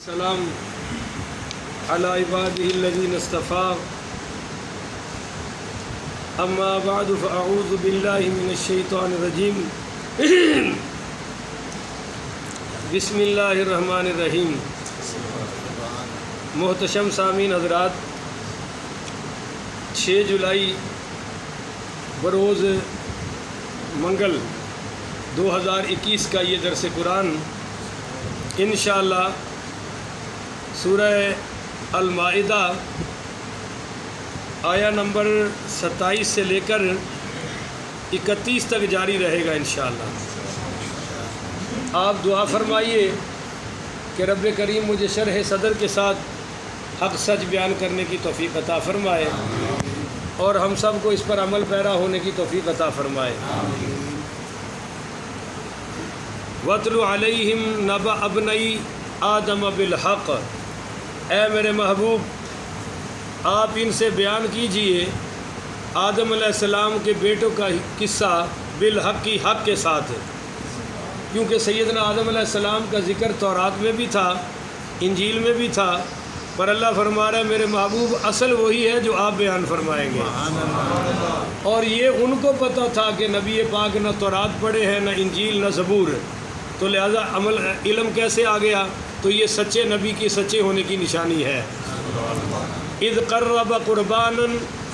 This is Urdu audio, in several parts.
السلام علی عباده الذین اصطفى اما بعد فاعوذ باللہ من الشیطان الرجیم بسم اللہ الرحمن الرحیم۔ محتشم سامعین حضرات، 6 جولائی بروز منگل 2021 کا یہ درس قرآن انشاءاللہ سورہ المائدہ آیا نمبر 27 سے لے کر 31 تک جاری رہے گا انشاءاللہ۔ آپ دعا فرمائیے کہ رب کریم مجھے شرح صدر کے ساتھ حق سچ بیان کرنے کی توفیق عطا فرمائے اور ہم سب کو اس پر عمل پیرا ہونے کی توفیق عطا فرمائے۔ وَاتْلُ عَلَيْهِمْ نَبَأَ ابْنَيْ آدَمَ بِالْحَقِّ، اے میرے محبوب آپ ان سے بیان کیجئے آدم علیہ السلام کے بیٹوں کا قصہ بالحق کی حق کے ساتھ، کیونکہ سیدنا آدم علیہ السلام کا ذکر تورات میں بھی تھا، انجیل میں بھی تھا، پر اللہ فرما رہا ہے میرے محبوب اصل وہی ہے جو آپ بیان فرمائیں گے۔ اور یہ ان کو پتہ تھا کہ نبی پاک نہ تورات پڑھے ہیں نہ انجیل نہ زبور، تو لہذا علم کیسے آ گیا؟ تو یہ سچے نبی کی سچے ہونے کی نشانی ہے۔ اذ قرب قربانا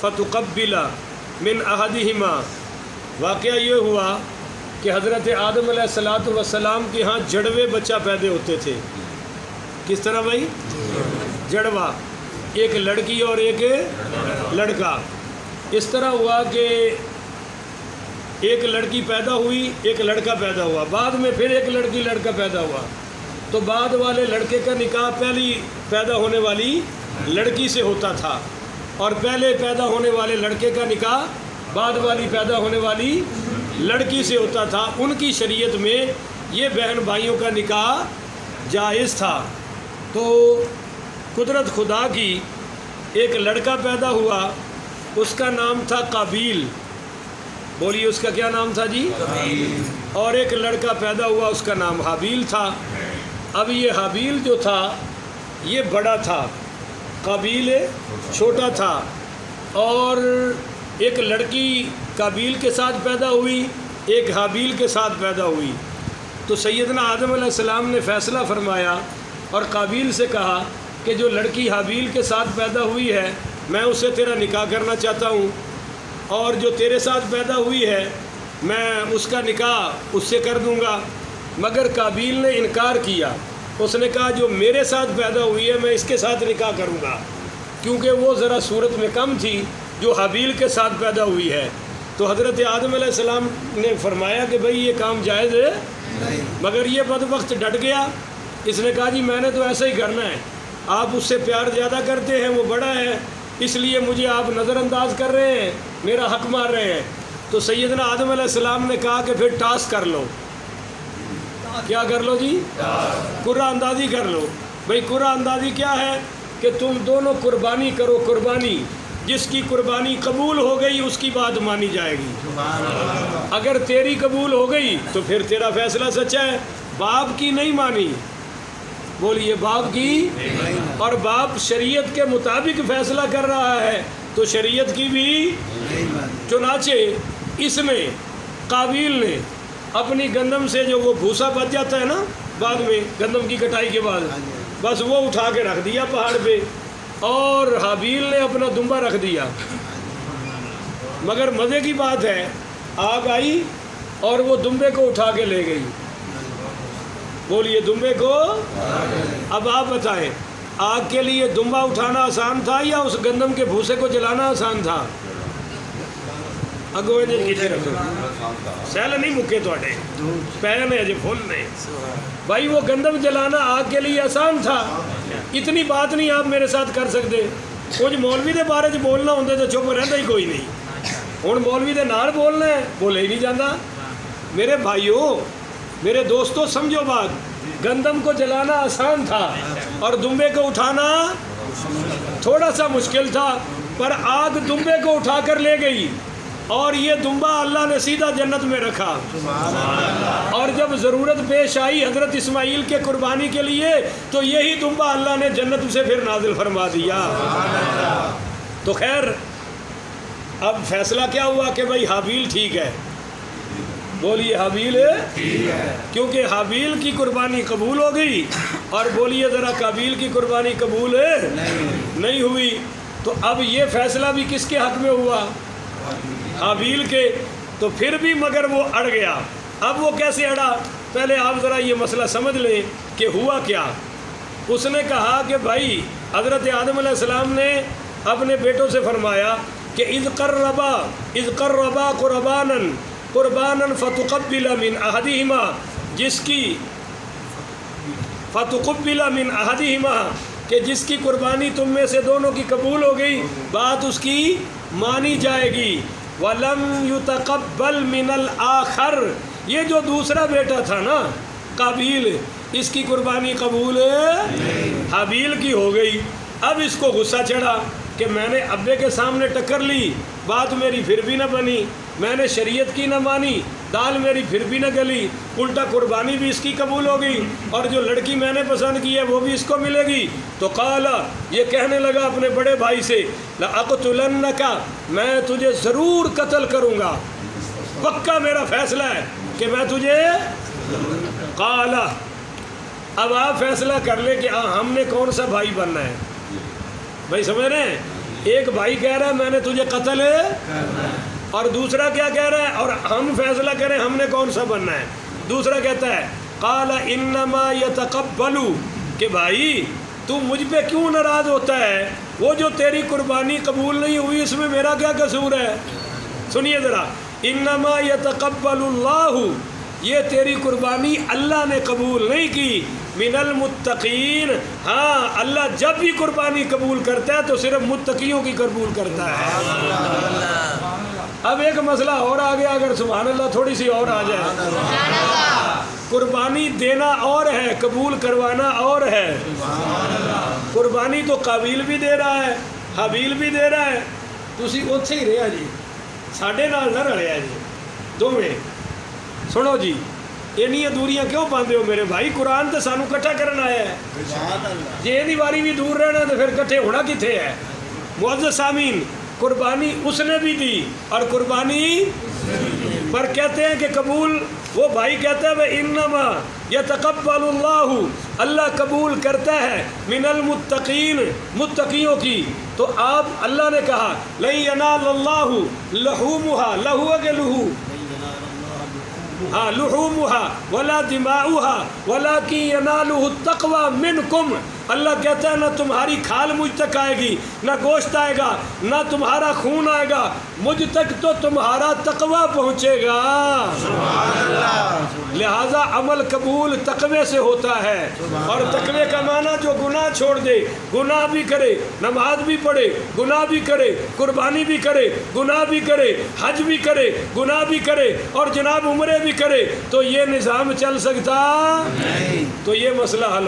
فتقبل من احدهما، واقعہ یہ ہوا کہ حضرت آدم علیہ السلام کے ہاں جڑوے بچہ پیدا ہوتے تھے۔ کس طرح بھائی؟ جڑوا، ایک لڑکی اور ایک لڑکا۔ اس طرح ہوا کہ ایک لڑکی پیدا ہوئی، ایک لڑکا پیدا ہوا، بعد میں پھر ایک لڑکی لڑکا پیدا ہوا، تو بعد والے لڑکے کا نکاح پہلی پیدا ہونے والی لڑکی سے ہوتا تھا، اور پہلے پیدا ہونے والے لڑکے کا نکاح بعد والی پیدا ہونے والی لڑکی سے ہوتا تھا۔ ان کی شریعت میں یہ بہن بھائیوں کا نکاح جائز تھا۔ تو قدرت خدا کی ایک لڑکا پیدا ہوا، اس کا نام تھا قابیل، بولیے اس کا کیا نام تھا جی؟ اور ایک لڑکا پیدا ہوا، اس کا نام حابیل تھا۔ اب یہ حابیل جو تھا یہ بڑا تھا، قابیل چھوٹا تھا، اور ایک لڑکی قابیل کے ساتھ پیدا ہوئی، ایک حابیل کے ساتھ پیدا ہوئی۔ تو سیدنا آدم علیہ السلام نے فیصلہ فرمایا اور قابیل سے کہا کہ جو لڑکی حابیل کے ساتھ پیدا ہوئی ہے میں اسے تیرا نکاح کرنا چاہتا ہوں، اور جو تیرے ساتھ پیدا ہوئی ہے میں اس کا نکاح اس سے کر دوں گا۔ مگر قابیل نے انکار کیا، اس نے کہا جو میرے ساتھ پیدا ہوئی ہے میں اس کے ساتھ نکاح کروں گا، کیونکہ وہ ذرا صورت میں کم تھی جو حابیل کے ساتھ پیدا ہوئی ہے۔ تو حضرت آدم علیہ السلام نے فرمایا کہ بھئی یہ کام جائز ہے، مگر یہ بدبخت ڈٹ گیا، اس نے کہا جی میں نے تو ایسا ہی کرنا ہے، آپ اس سے پیار زیادہ کرتے ہیں، وہ بڑا ہے، اس لیے مجھے آپ نظر انداز کر رہے ہیں، میرا حق مار رہے ہیں۔ تو سیدنا آدم علیہ السلام نے کہا کہ پھر ٹاس کر لو۔ کیا کر لو جی؟ قرعہ اندازی کر لو۔ بھئی قرعہ اندازی کیا ہے کہ تم دونوں قربانی کرو، قربانی جس کی قربانی قبول ہو گئی اس کی بات مانی جائے گی۔ اگر تیری قبول ہو گئی تو پھر تیرا فیصلہ سچا ہے، باپ کی نہیں مانی، بولیے باپ کی، اور باپ شریعت کے مطابق فیصلہ کر رہا ہے تو شریعت کی بھی۔ چنانچہ اس میں قابیل نے اپنی گندم سے جو وہ بھوسا بچ جاتا ہے نا بعد میں گندم کی کٹائی کے بعد، بس وہ اٹھا کے رکھ دیا پہاڑ پہ، اور حابیل نے اپنا دمبا رکھ دیا۔ مگر مزے کی بات ہے آگ آئی اور وہ دمبے کو اٹھا کے لے گئی، بولیے دمبے کو۔ اب آپ بتائیں آگ کے لیے دمبا اٹھانا آسان تھا یا اس گندم کے بھوسے کو جلانا آسان تھا؟ اگو کسی رکھو سیل نہیں مکے تھوڑے پیر نے اجے فل نے بھائی، وہ گندم جلانا آگ کے لیے آسان تھا، اتنی بات نہیں آپ میرے ساتھ کر سکتے۔ کچھ مولوی دے بارے بولنا ہوندے تو چپ رہتا ہی کوئی نہیں، ہوں مولوی دے نال بولنا ہے بولے ہی نہیں جاتا۔ میرے بھائیوں میرے دوستوں سمجھو بات، گندم کو جلانا آسان تھا اور دمبے کو اٹھانا تھوڑا سا مشکل تھا، پر آگ دمبے کو اٹھا کر لے گئی اور یہ دمبا اللہ نے سیدھا جنت میں رکھا. اور جب ضرورت پیش آئی حضرت اسماعیل کے قربانی کے لیے تو یہی دمبا اللہ نے جنت سے پھر نازل فرما دیا. تو خیر اب فیصلہ کیا ہوا کہ بھائی حابیل ٹھیک ہے. بولیے حابیل کیونکہ حابیل کی قربانی قبول ہو گئی اور بولیے ذرا قابیل کی قربانی قبول نہیں ہوئی. تو اب یہ فیصلہ بھی کس کے حق میں ہوا؟ حابیل کے. تو پھر بھی مگر وہ اڑ گیا. اب وہ کیسے اڑا؟ پہلے آپ ذرا یہ مسئلہ سمجھ لیں کہ ہوا کیا. اس نے کہا کہ بھائی حضرت آدم علیہ السلام نے اپنے بیٹوں سے فرمایا کہ اذ قربا قربانا فتقبل من احدهما فتقبل من احدهما کہ جس کی قربانی تم میں سے دونوں کی قبول ہو گئی بات اس کی مانی جائے گی. وَلَمْ يُتَقَبَّلْ مِنَ الْآخَرِ یہ جو دوسرا بیٹا تھا نا قابیل اس کی قربانی قبول حابیل کی ہو گئی. اب اس کو غصہ چڑھا کہ میں نے ابے کے سامنے ٹکر لی بات میری پھر بھی نہ بنی, میں نے شریعت کی نہ مانی دال میری پھر بھی نہ گلی, الٹا قربانی بھی اس کی قبول ہو گئی اور جو لڑکی میں نے پسند کی ہے وہ بھی اس کو ملے گی. تو قال یہ کہنے لگا اپنے بڑے بھائی سے لَأَقْتُلَنَّكَ میں تجھے ضرور قتل کروں گا, پکا میرا فیصلہ ہے کہ میں تجھے. قال اب آپ فیصلہ کر لیں کہ ہم نے کون سا بھائی بننا ہے. بھائی سمجھ رہے ہیں, ایک بھائی کہہ رہا ہے میں نے تجھے قتل اور دوسرا کیا کہہ رہا ہے, اور ہم فیصلہ کریں ہم نے کون سا بننا ہے. دوسرا کہتا ہے قال انما يتقبل کہ بھائی تو مجھ پہ کیوں ناراض ہوتا ہے, وہ جو تیری قربانی قبول نہیں ہوئی اس میں میرا کیا قصور ہے. سنیے ذرا, انما يتقبل اللہ یہ تیری قربانی اللہ نے قبول نہیں کی من المتقین. ہاں اللہ جب بھی قربانی قبول کرتا ہے تو صرف متقیوں کی قبول کرتا ہے. اب ایک مسئلہ اور آ گیا, اگر سبحان اللہ تھوڑی سی اور آ جائے. قربانی دینا اور ہے, قبول کروانا اور ہے. قربانی تو قابیل بھی دے رہا ہے حابیل بھی دے رہا ہے, تسی اتھے ہی رہا جی, ساڈے نال نہ رلیا جی دوویں. سنو جی اینیاں دوریاں کیوں پاندے ہو میرے بھائی, قرآن تو سانو کٹھا کرنا آیا ہے. جی یہ باری بھی دور رہنا تو پھر کٹھے ہونا کتنے ہے. معزز سامعین قربانی اس نے بھی دی اور قربانی پر کہتے ہیں کہ قبول, وہ بھائی کہتا ہے وہ انما یتقبل اللہ اللہ قبول کرتا ہے من المتقین متقیوں کی. تو آپ اللہ نے کہا لن ینال اللہ لحومها لہو کے لہو لحومها ولا دماؤها ولكن يناله التقوى منكم. اللہ کہتا ہے نہ تمہاری کھال مجھ تک آئے گی, نہ گوشت آئے گا, نہ تمہارا خون آئے گا, مجھ تک تو تمہارا تقوی پہنچے گا. لہذا عمل قبول تقوی سے ہوتا ہے. اور تقوی کا معنی جو گناہ چھوڑ دے, گناہ بھی کرے, نماز بھی پڑھے, گناہ بھی کرے, قربانی بھی کرے, گناہ بھی کرے, حج بھی کرے, گناہ بھی کرے اور جناب عمرے بھی کرے, تو یہ نظام چل سکتا, تو یہ مسئلہ حل